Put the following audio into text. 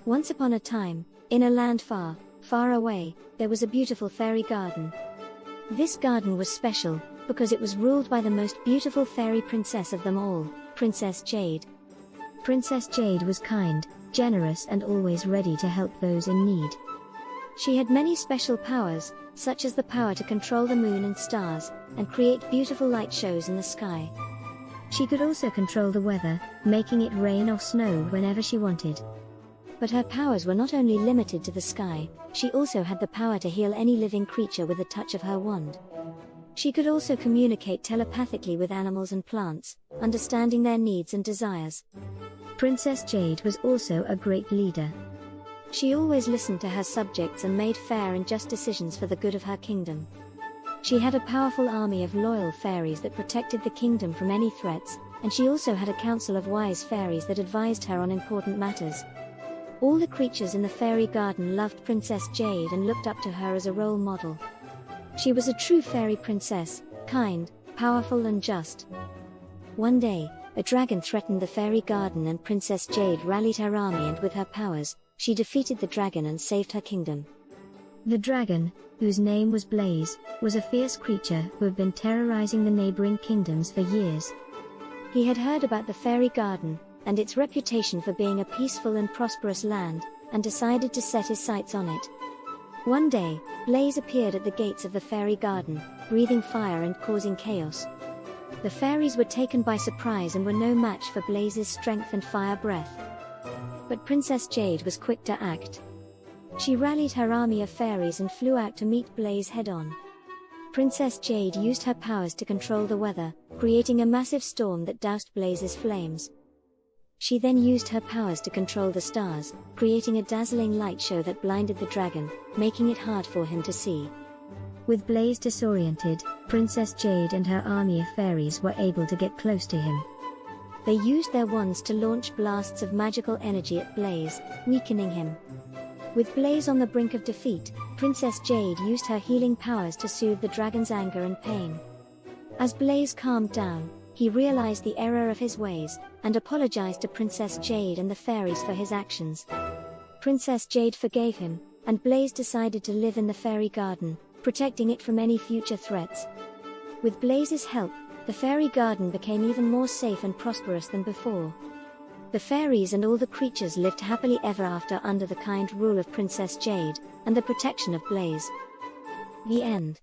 Once upon a time, in a land far, far away, there was a beautiful fairy garden. This garden was special, because it was ruled by the most beautiful fairy princess of them all, Princess Jade. Princess Jade was kind, generous and always ready to help those in need. She had many special powers, such as the power to control the moon and stars, and create beautiful light shows in the sky. She could also control the weather, making it rain or snow whenever she wanted. But her powers were not only limited to the sky, she also had the power to heal any living creature with a touch of her wand. She could also communicate telepathically with animals and plants, understanding their needs and desires. Princess Jade was also a great leader. She always listened to her subjects and made fair and just decisions for the good of her kingdom. She had a powerful army of loyal fairies that protected the kingdom from any threats, and she also had a council of wise fairies that advised her on important matters. All the creatures in the fairy garden loved Princess Jade and looked up to her as a role model. She was a true fairy princess, kind, powerful and just. One day, a dragon threatened the fairy garden and Princess Jade rallied her army, and with her powers, she defeated the dragon and saved her kingdom. The dragon, whose name was Blaze, was a fierce creature who had been terrorizing the neighboring kingdoms for years. He had heard about the fairy garden and its reputation for being a peaceful and prosperous land, and decided to set his sights on it. One day, Blaze appeared at the gates of the fairy garden, breathing fire and causing chaos. The fairies were taken by surprise and were no match for Blaze's strength and fire breath. But Princess Jade was quick to act. She rallied her army of fairies and flew out to meet Blaze head-on. Princess Jade used her powers to control the weather, creating a massive storm that doused Blaze's flames. She then used her powers to control the stars, creating a dazzling light show that blinded the dragon, making it hard for him to see. With Blaze disoriented, Princess Jade and her army of fairies were able to get close to him. They used their wands to launch blasts of magical energy at Blaze, weakening him. With Blaze on the brink of defeat, Princess Jade used her healing powers to soothe the dragon's anger and pain. As Blaze calmed down, he realized the error of his ways, and apologized to Princess Jade and the fairies for his actions. Princess Jade forgave him, and Blaze decided to live in the fairy garden, protecting it from any future threats. With Blaze's help, the fairy garden became even more safe and prosperous than before. The fairies and all the creatures lived happily ever after under the kind rule of Princess Jade, and the protection of Blaze. The end.